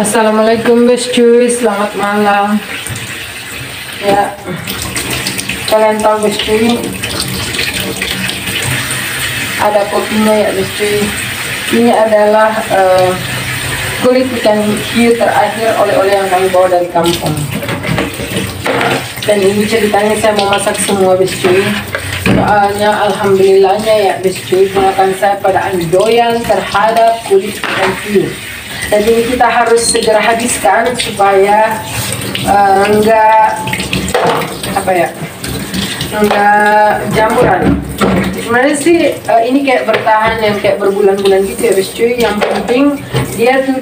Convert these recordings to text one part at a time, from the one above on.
Assalamualaikum bes cuy, selamat malam. Ya, kalian tahu bes cuy, ada kopinya ya bes cuy. Ini adalah kulit ikan hiu terakhir oleh-oleh yang kami bawa dari kampung. Dan ini ceritanya saya mau masak semua bes cuy. Soalnya alhamdulillahnya ya bes cuy, ponakan saya pada doyan terhadap kulit ikan hiu. Jadi kita harus segera habiskan supaya enggak jamuran. Sebenarnya sih ini kayak bertahan yang kayak berbulan-bulan gitu ya bes cuy. Yang penting dia tuh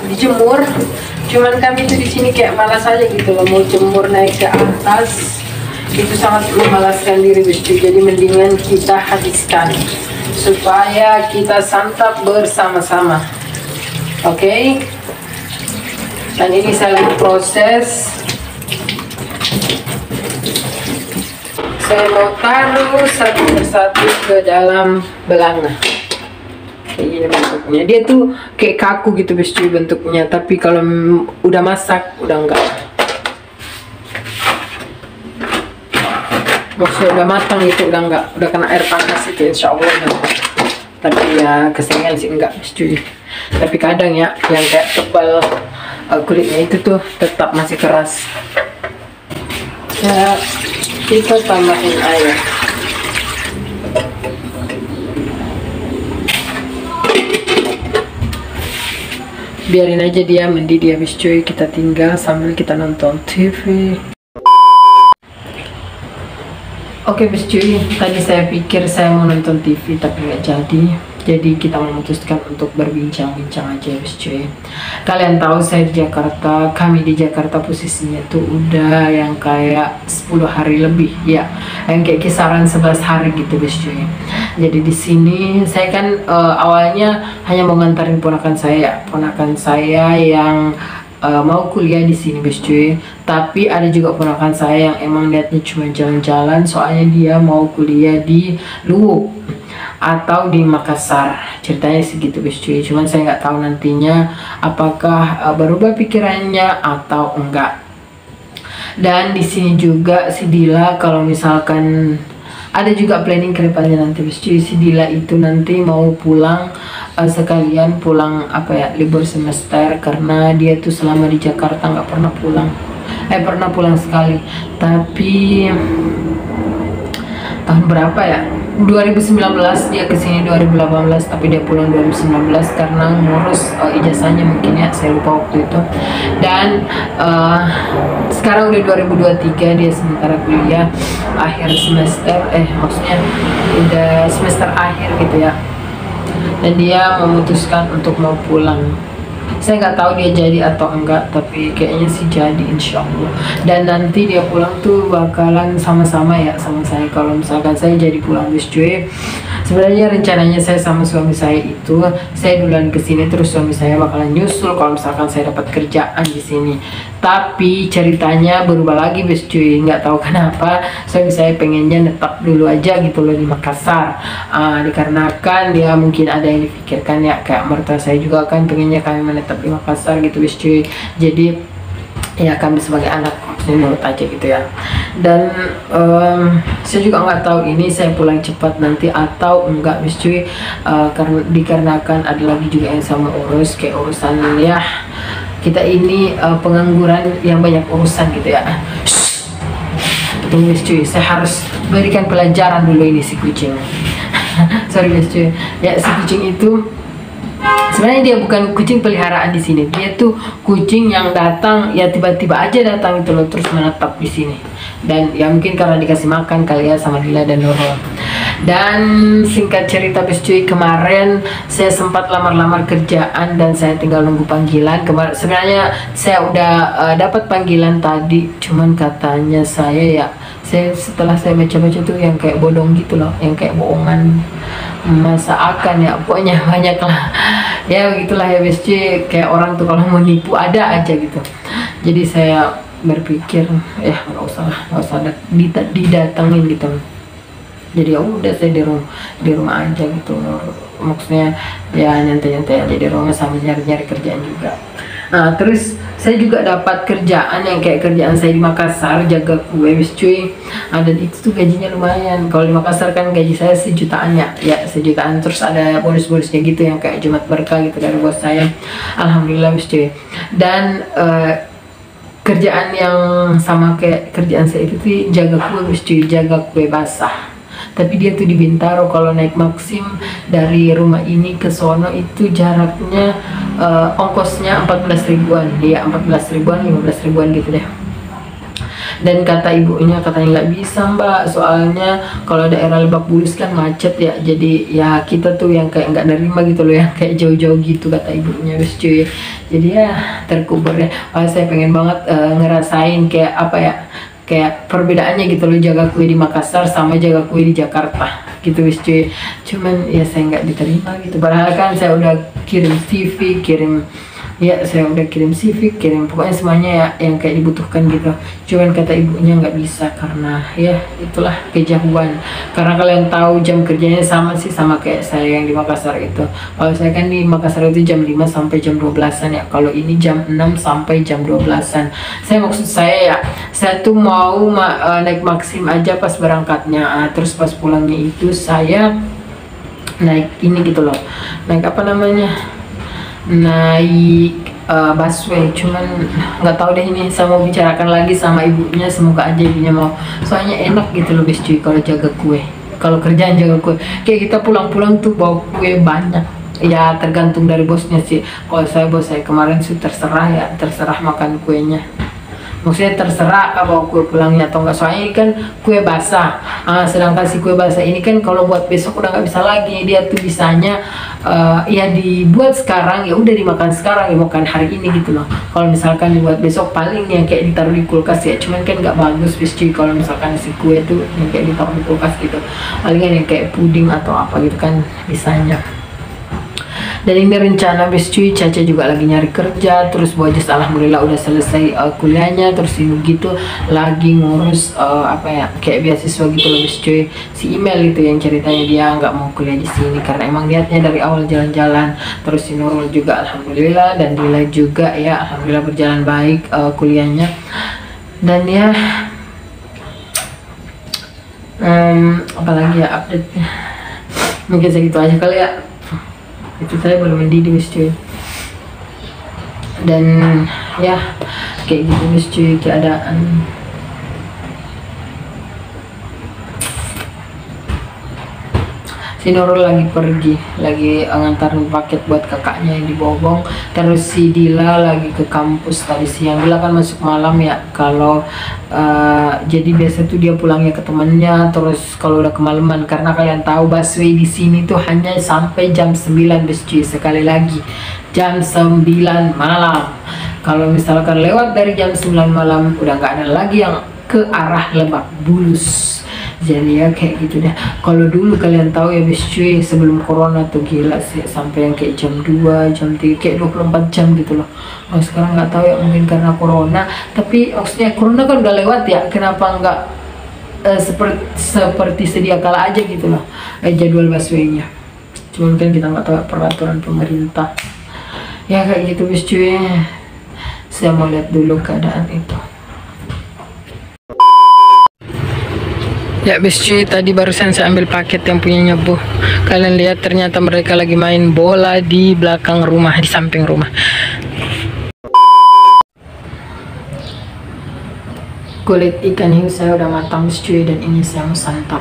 dijemur. Cuman kami tuh di sini kayak malas aja gitu loh, mau jemur naik ke atas itu sangat memalaskan diri bes cuy. Jadi mendingan kita habiskan supaya kita santap bersama-sama. Oke. Dan ini saya lagi proses. Saya mau taruh satu persatu ke dalam belanga. Kayak gini bentuknya. Dia tuh kayak kaku gitu bes cuy bentuknya, tapi kalau udah masak udah enggak. Maksudnya udah matang itu udah enggak, udah kena air panas itu insya Allah enggak. Tapi ya keseringan sih enggak bes cuy. Tapi kadang ya yang kayak tebal kulitnya itu tuh tetap masih keras. Ya kita tambahin air. Biarin aja dia mendidih habis cuy, kita tinggal sambil kita nonton TV. Oke bes cuy, tadi saya pikir saya mau nonton TV tapi nggak jadi. Jadi kita memutuskan untuk berbincang-bincang aja bes cuy. Kalian tahu saya di Jakarta, kami di Jakarta posisinya tuh udah yang kayak 10 hari lebih ya, yang kayak kisaran 11 hari gitu bes cuy. Jadi di sini saya kan awalnya hanya mau ngantarin ponakan saya yang mau kuliah di sini bes cuy. Tapi ada juga ponakan saya yang emang niatnya cuma jalan-jalan, soalnya dia mau kuliah di Luwuk atau di Makassar, ceritanya segitu bes cuy. Cuman saya nggak tahu nantinya apakah berubah pikirannya atau enggak. Dan di sini juga si Dila kalau misalkan ada juga planning ke depannya nanti bes cuy. Si Dila itu nanti mau pulang sekalian pulang libur semester, karena dia tuh selama di Jakarta nggak pernah pulang. Pernah pulang sekali, tapi tahun berapa ya? 2019 dia kesini, 2018 tapi dia pulang 2019 karena ngurus ijazahnya mungkin ya, saya lupa waktu itu. Dan sekarang udah 2023, dia sementara kuliah akhir semester, maksudnya udah semester akhir gitu ya. Dan dia memutuskan untuk mau pulang. Saya nggak tahu dia jadi atau enggak, tapi kayaknya sih jadi insya Allah. Dan nanti dia pulang tuh bakalan sama-sama ya sama saya. Kalau misalkan saya jadi pulang bes cuy, sebenarnya rencananya saya sama suami saya itu, saya duluan kesini terus suami saya bakalan nyusul kalau misalkan saya dapat kerjaan di sini. Tapi ceritanya berubah lagi bes cuy, nggak tahu kenapa suami saya pengennya netap dulu aja gitu loh di Makassar. Dikarenakan dia mungkin ada yang dipikirkan ya, kayak mertua saya juga kan pengennya kami menetap di Makassar gitu bes cuy. Jadi ya kami sebagai anak nurut aja gitu ya. Dan saya juga nggak tahu ini saya pulang cepat nanti atau enggak bes cuy, karena dikarenakan ada lagi juga yang sama urus, kayak urusan ya kita ini pengangguran yang banyak urusan gitu ya. Tunggu bes cuy, saya harus berikan pelajaran dulu ini si kucing. Sorry bes cuy ya, si kucing itu sebenarnya dia bukan kucing peliharaan di sini. Dia tuh kucing yang datang ya tiba-tiba aja datang itu loh, terus menetap di sini. Dan ya mungkin karena dikasih makan kali ya sama Dila dan Nurul. Dan singkat cerita bes cuy, kemarin saya sempat lamar-lamar kerjaan dan saya tinggal nunggu panggilan. Sebenarnya saya udah dapat panggilan tadi, cuman katanya setelah saya baca-baca tuh yang kayak bodong gitu loh, yang kayak bohongan masa akan ya, pokoknya banyak lah ya begitulah ya bes cuy. Kayak orang tuh kalau mau nipu ada aja gitu. Jadi saya berpikir ya nggak usah didatengin gitu. Jadi ya udah saya di rumah aja gitu, maksudnya ya nyantai-nyantai aja di rumah sambil nyari-nyari kerjaan juga. Nah, terus saya juga dapat kerjaan yang kayak kerjaan saya di Makassar, jaga kue wis cuy. Dan itu tuh gajinya lumayan. Kalau di Makassar kan gaji saya sejutaan ya sejutaan. Terus ada bonus-bonusnya gitu yang kayak Jumat Berkah gitu dari bos saya. Alhamdulillah wis cuy. Dan kerjaan yang sama kayak kerjaan saya itu tuh jaga kue wis cuy, jaga kue basah. Tapi dia tuh di Bintaro. Kalau naik Maxim dari rumah ini ke sono itu jaraknya ongkosnya 14 ribuan, ya 14 ribuan 15 ribuan gitu deh. Dan kata ibunya katanya nggak bisa mbak, soalnya kalau daerah Lebak Bulus kan macet ya, jadi ya kita tuh yang kayak nggak nerima gitu loh, yang kayak jauh-jauh gitu kata ibunya wis cuy. Jadi ya terkubur ya. Saya pengen banget ngerasain kayak apa ya, kayak perbedaannya gitu loh, jaga kue di Makassar sama jaga kue di Jakarta gitu wis cuy. Cuman ya saya nggak diterima gitu, padahal kan saya udah kirim CV, kirim pokoknya semuanya ya yang kayak dibutuhkan gitu. Cuman kata ibunya nggak bisa karena ya itulah kejauhan. Karena kalian tahu jam kerjanya sama sih sama kayak saya yang di Makassar itu. Kalau saya kan di Makassar itu jam 5 sampai jam 12-an ya. Kalau ini jam 6 sampai jam 12-an. Maksud saya ya, saya tuh mau naik Maxim aja pas berangkatnya. Terus pas pulangnya itu saya naik ini gitu loh. Naik apa namanya? Naik busway. Cuman nggak tahu deh, ini saya mau bicarakan lagi sama ibunya, semoga aja ibunya mau, soalnya enak gitu loh guys cuy kalau jaga kue, kalau kerjaan jaga kue kayak kita pulang-pulang tuh bawa kue banyak ya, tergantung dari bosnya sih. Kalau bos saya kemarin sih terserah makan kuenya, maksudnya terserah bawa kue pulangnya atau enggak, soalnya ini kan kue basah. Sedangkan si kue basah ini kan kalau buat besok udah nggak bisa lagi, dia tuh bisanya ya dibuat sekarang ya udah dimakan sekarang, ya makan hari ini gitu loh. Kalau misalkan dibuat besok paling yang kayak ditaruh di kulkas ya, cuman kan nggak bagus bis cuy kalau misalkan si kue tuh yang kayak ditaruh di kulkas gitu, palingan yang kayak puding atau apa gitu kan bisanya. Dan ini rencana bis cuy, Caca juga lagi nyari kerja, terus Bojes alhamdulillah udah selesai kuliahnya, terus ini gitu lagi ngurus apa ya kayak beasiswa gitu loh bis cuy. Si email itu yang ceritanya dia nggak mau kuliah di sini karena emang niatnya dari awal jalan-jalan. Terus si Nurul juga alhamdulillah, dan Dila juga ya alhamdulillah berjalan baik kuliahnya. Dan ya apalagi ya update, mungkin segitu aja kali ya. Itu saya belum mendidih wis cuy. Dan ya kayak gitu wis cuy keadaan. Si Nurul lagi pergi, lagi ngantarin paket buat kakaknya yang di Bobong. Terus si Dila lagi ke kampus tadi siang. Dila kan masuk malam ya, kalau jadi biasa tuh dia pulangnya ke temannya. Terus kalau udah kemalaman, karena kalian tahu busway di sini tuh hanya sampai jam 9 bis cuy. Sekali lagi jam 9 malam. Kalau misalkan lewat dari jam 9 malam udah nggak ada lagi yang ke arah Lebak Bulus. Jadi ya kayak gitu deh. Kalau dulu kalian tahu ya bis cuy, sebelum corona tuh gila sih, sampai yang kayak jam 2, jam 3, kayak 24 jam gitu loh. Sekarang nggak tahu ya, mungkin karena corona. Tapi maksudnya corona kan udah lewat ya, kenapa nggak seperti sedia kala aja gitu loh jadwal busway-nya. Cuman kan kita nggak tahu peraturan pemerintah. Ya kayak gitu bis cuy. Saya mau lihat dulu keadaan itu. Ya bis cuy, tadi barusan saya ambil paket yang punyanya Bu. Kalian lihat ternyata mereka lagi main bola di belakang rumah, di samping rumah. Kulit ikan hiu saya udah matang bis cuy, dan ini saya mau santap.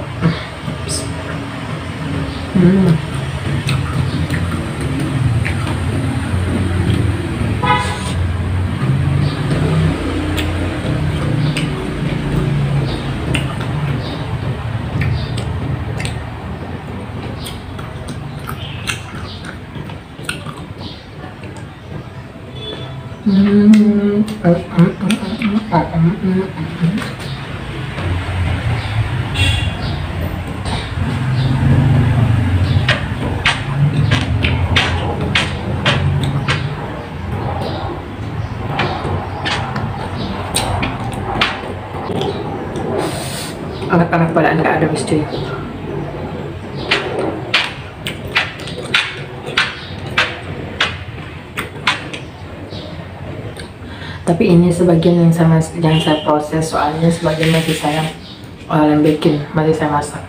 Anak-anak pada nggak ada bis cuy. Tapi ini sebagian yang saya proses, soalnya sebagian masih saya lembekin, masih saya masak.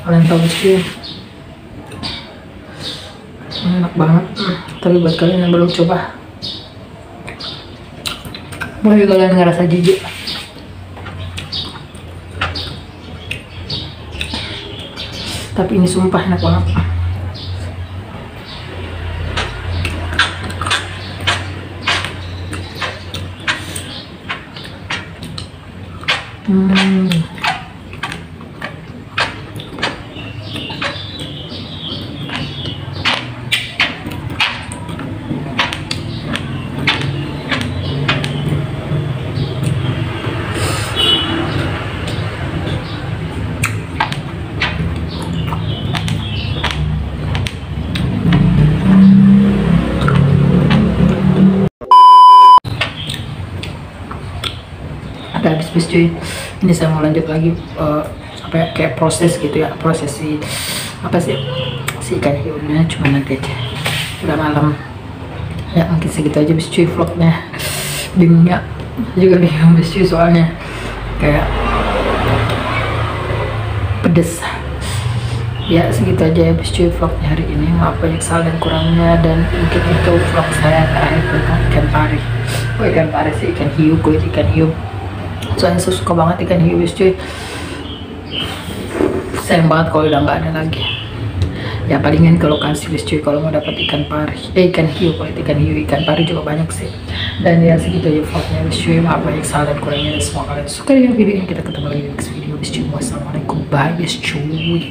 Kalian tahu sih, enak banget. Tapi buat kalian yang belum coba, mungkin kalian ngerasa jijik, tapi ini sumpah enak banget. Udah habis cuy, ini saya mau lanjut lagi apa ya, kayak proses gitu ya, proses si apa sih, si ikan hiunya. Cuma nanti aja, udah malam ya, mungkin segitu aja bis cuy vlognya. Bingung ya, juga bingung bis cuy, soalnya kayak pedes ya. Segitu aja ya bis cuy vlognya hari ini. Maaf banyak salah dan kurangnya, dan mungkin itu vlog saya terakhir tentang ikan pari. Oh, ikan pari sih, ikan hiu, kulit ikan hiu. Soalnya saya suka banget ikan hiu cuy. Sayang banget kalau udah nggak ada lagi. Ya palingan ke lokasi cuy kalau mau dapat ikan pari, ikan hiu. Kalau ikan hiu, ikan pari juga banyak sih. Dan ya segitu aja vlognya cuy. Maaf banyak salah dan kurangnya, dan semoga kalian suka dengan video ini. Kita ketemu lagi di next video cuy. Wassalamualaikum, bye cuy.